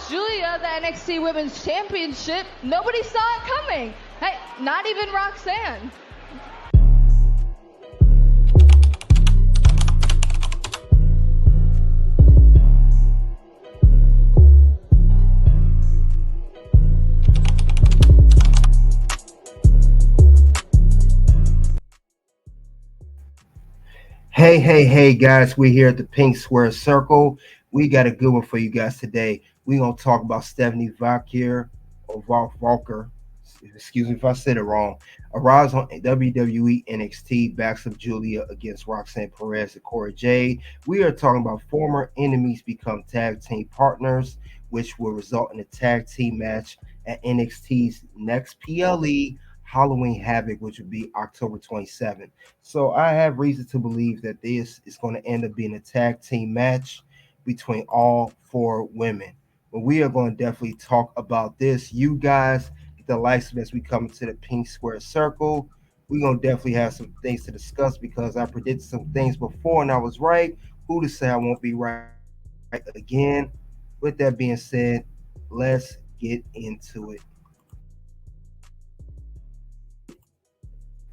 cost Giulia the NXT Women's Championship, nobody saw it coming. Hey, not even Roxanne. Hey, guys, we're here at the Pink Square Circle. We got a good one for you guys today. We're going to talk about Stephainie Vaquer, or Valker, excuse me if I said it wrong, arrives on WWE NXT, backs up Giulia against Roxanne Perez Cora Jade. We are talking about former enemies become tag team partners, which will result in a tag team match at NXT's next PLE Halloween Havoc, which will be October 27th. So I have reason to believe that this is going to end up being a tag team match between all four women. But we are going to definitely talk about this. You guys, get the likes as we come to the Pink Square Circle. We're going to definitely have some things to discuss because I predicted some things before and I was right. Who to say I won't be right again? With that being said, let's get into it.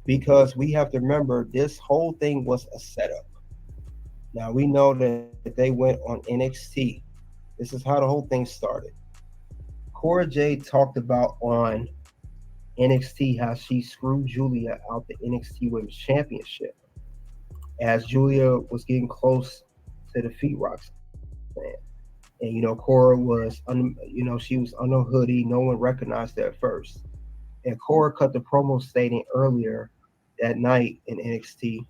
Because we have to remember this whole thing was a setup. Now we know that they went on NXT. This is how the whole thing started. Cora Jade talked about on NXT how she screwed Giulia out the NXT Women's Championship as Giulia was getting close to defeat Roxanne. And Cora was, she was under a hoodie. No one recognized her at first. And Cora cut the promo stating earlier that night in NXT.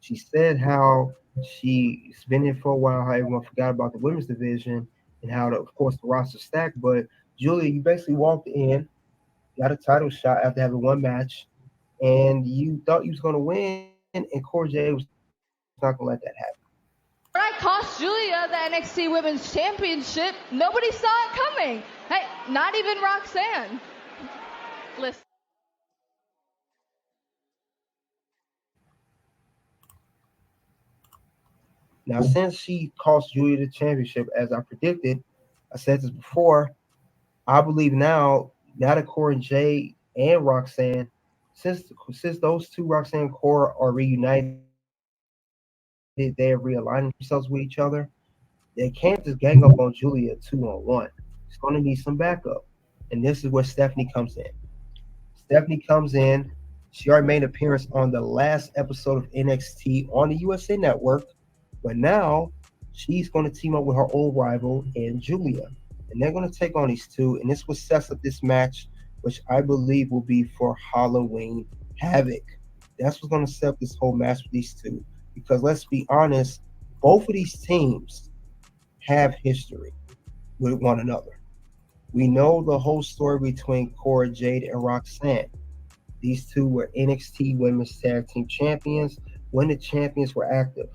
She said how she's been in for a while, how everyone forgot about the women's division and how, of course, the roster stacked. But Giulia, you basically walked in, got a title shot after having one match, and you thought you was going to win, and Cora Jade was not going to let that happen. I cost Giulia the NXT Women's Championship, nobody saw it coming. Hey, not even Roxanne. Listen. Now, since she cost Giulia the championship, as I predicted, I said this before, I believe now that Cora Jade and Roxanne, since those two Roxanne and Cora are reunited, they're realigning themselves with each other. They can't just gang up on Giulia 2-on-1. It's going to need some backup, and this is where Stephanie comes in. Stephanie comes in. She already made an appearance on the last episode of NXT on the USA Network, but now she's going to team up with her old rival and Giulia, and they're going to take on these two. And this will set up this match, which I believe will be for Halloween Havoc. That's what's going to set up this whole match with these two. Because let's be honest, both of these teams have history with one another. We know the whole story between Cora Jade and Roxanne. These two were NXT Women's Tag Team Champions when the champions were active.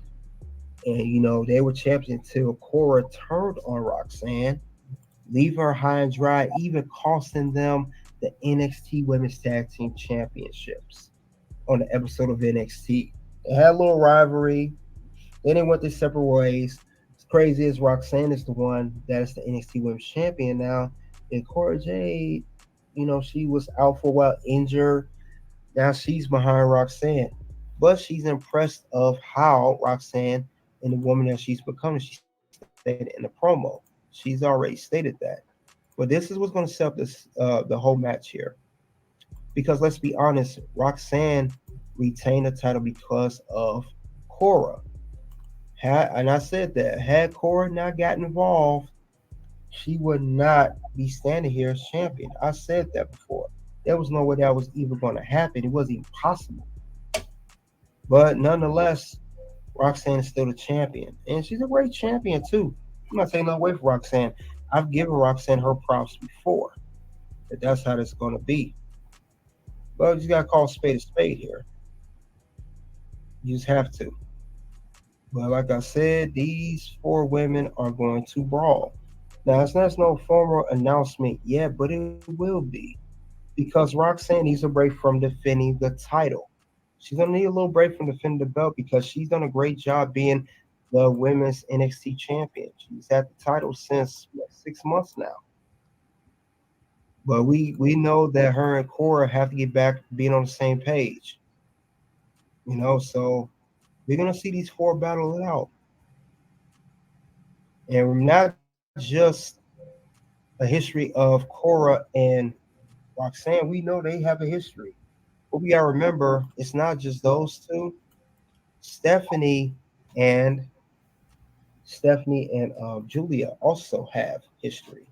And they were champions until Cora turned on Roxanne, leave her high and dry, even costing them the NXT Women's Tag Team Championships on the episode of NXT. They had a little rivalry. Then they went their separate ways. It's crazy as Roxanne is the one that is the NXT Women's Champion now. And Cora Jade, she was out for a while, injured. Now she's behind Roxanne. But she's impressed of how Roxanne and the woman that she's becoming, she stated in the promo. She's already stated that. But this is what's going to set up the whole match here. Because let's be honest, Roxanne retained the title because of Cora. And I said that had Cora not gotten involved, she would not be standing here as champion. I said that before. There was no way that was even going to happen. It wasn't even possible. But nonetheless, Roxanne is still the champion. And she's a great champion too. I'm not taking no away from Roxanne. I've given Roxanne her props before. That that's how it's going to be. But you just got to call a spade here. You just have to. But like I said, these four women are going to brawl. Now, there's no formal announcement yet, but it will be. Because Roxanne needs a break from defending the title. She's going to need a little break from defending the belt because she's done a great job being the women's NXT champion. She's had the title since 6 months now. But we know that her and Cora have to get back being on the same page. So we're gonna see these four battle it out, and we're not just a history of Cora and Roxanne. We know they have a history. But we gotta remember, it's not just those two. Stephanie and Giulia also have history.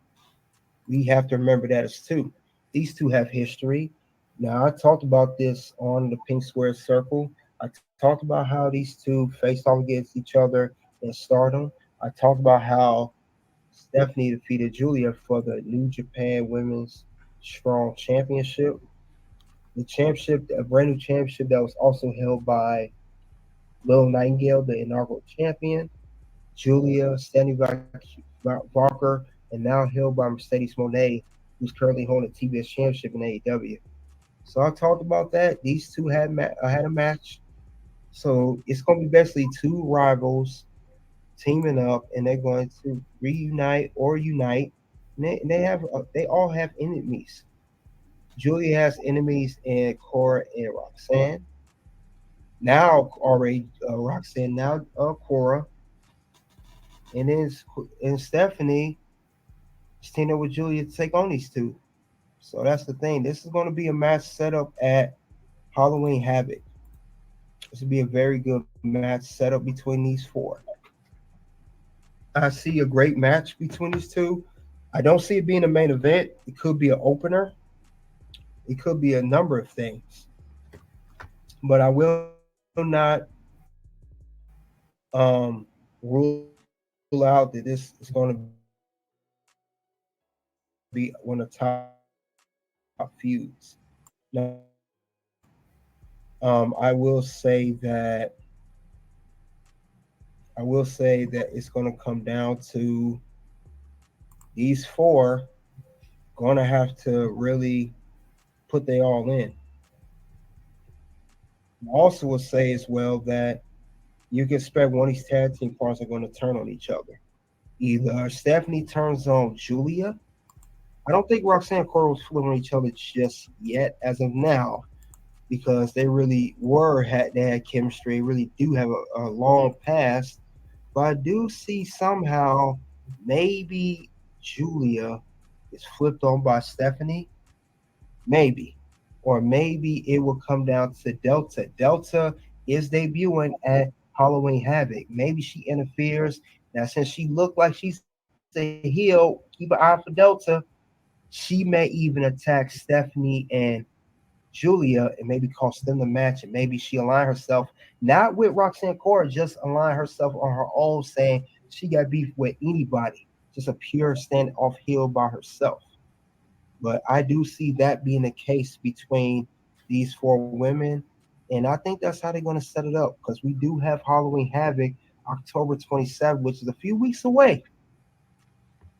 We have to remember that as two. These two have history. Now, I talked about this on the Pink Square Circle. I talked about how these two faced off against each other in Stardom. I talked about how Stephanie defeated Giulia for the New Japan Women's Strong Championship. The championship, a brand new championship that was also held by Lil Nightingale, the inaugural champion, Giulia, Vaquer, and now held by Mercedes Monet, who's currently holding the TBS Championship in AEW. So I talked about that. These two had a match. So it's going to be basically two rivals teaming up, and they're going to reunite or unite. And they all have enemies. Julia has enemies in Cora and Roxanne. Now already Roxanne, now Cora, and then and Stephanie is teaming up with Julia to take on these two. So that's the thing. This is going to be a match set up at Halloween Havoc. This will be a very good match set up between these four. I see a great match between these two. I don't see it being a main event. It could be an opener. It could be a number of things. But I will not rule out that this is going to be one of the top feuds. Now, I will say that it's going to come down to these four going to have to really put they all in. I also will say as well that you can expect one of these tag team partners are going to turn on each other. Either Stephanie turns on Giulia. I don't think Roxanne and Cora was flipping on each other just yet, as of now, because they really they had chemistry, really do have a long past. But I do see somehow maybe Giulia is flipped on by Stephanie. Maybe. Or maybe it will come down to Delta. Delta is debuting at Halloween Havoc. Maybe she interferes. Now, since she looked like she's a heel, keep an eye for Delta. She may even attack Stephanie and Julia and maybe cost them the match. And maybe she align herself, not with Roxanne Cora, just align herself on her own, saying she got beef with anybody. Just a pure stand off heel by herself. But I do see that being the case between these four women. And I think that's how they're going to set it up because we do have Halloween Havoc October 27th, which is a few weeks away.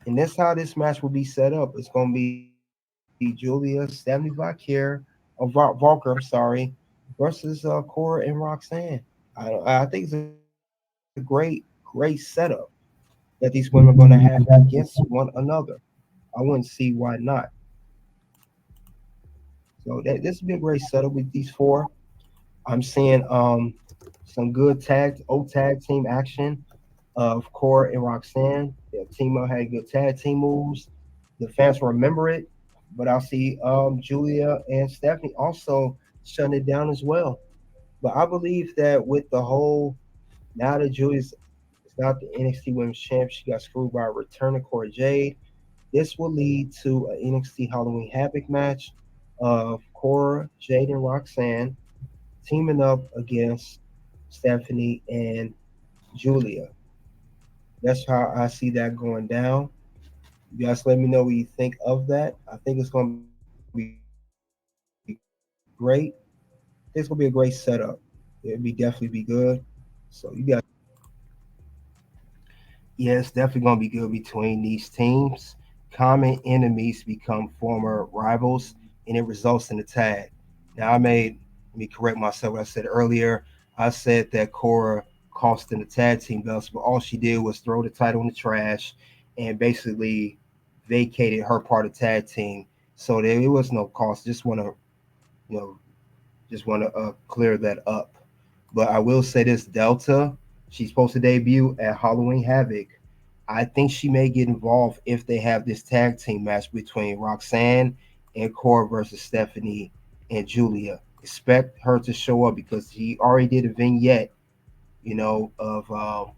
And that's how this match will be set up. It's going to be Giulia, Stephanie Vaquer, Valker, I'm sorry, versus Cora and Roxanne. I think it's a great setup that these women are going to have against one another. I wouldn't see why not. So this would be a great setup with these four. I'm seeing some good tag team action of Cora and Roxanne. Their team up had good tag team moves. The fans will remember it. But I'll see Julia and Stephanie also shutting it down as well. But I believe that with the whole now that Julia's is not the NXT Women's Champ, she got screwed by a return of Cora Jade. This will lead to an NXT Halloween Havoc match of Cora, Jade, and Roxanne teaming up against Stephanie and Julia. That's how I see that going down. You guys let me know what you think of that. I think it's going to be great. It's going to be a great setup. It'll be definitely be good. So you guys let me know. Yeah, it's definitely going to be good between these teams. Common enemies become former rivals, and it results in a tag. Now, let me correct myself. What I said earlier, I said that Cora cost them the tag team belts, but all she did was throw the title in the trash and basically vacated her part of the tag team. So there it was no cost. Just want to you know just want to clear that up. But I will say this: Delta, she's supposed to debut at Halloween Havoc. I think she may get involved if they have this tag team match between Roxanne and Cora versus Stephanie and Giulia. Expect her to show up because she already did a vignette, of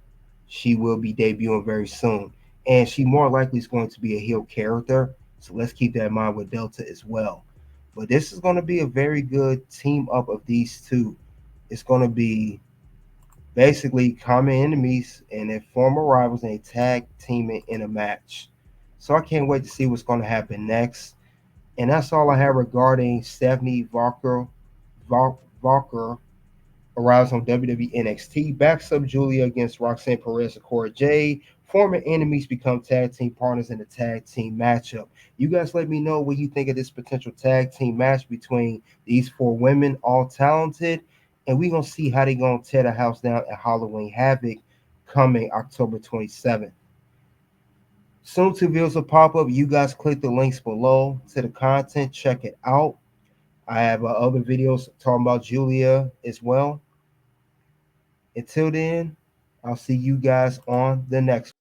she will be debuting very soon. And she more likely is going to be a heel character. So let's keep that in mind with Delta as well. But this is going to be a very good team up of these two. It's going to be basically common enemies and their former rivals and a tag teaming in a match. So I can't wait to see what's going to happen next. And that's all I have regarding Stephainie Vaquer arrives on WWE NXT, backs up Giulia against Roxanne Perez Cora Jade. Former enemies become tag team partners in a tag team matchup. You guys let me know what you think of this potential tag team match between these four women, all talented. And we're going to see how they're going to tear the house down at Halloween Havoc coming October 27th. Soon two videos will pop up. You guys click the links below to the content. Check it out. I have other videos talking about Giulia as well. Until then, I'll see you guys on the next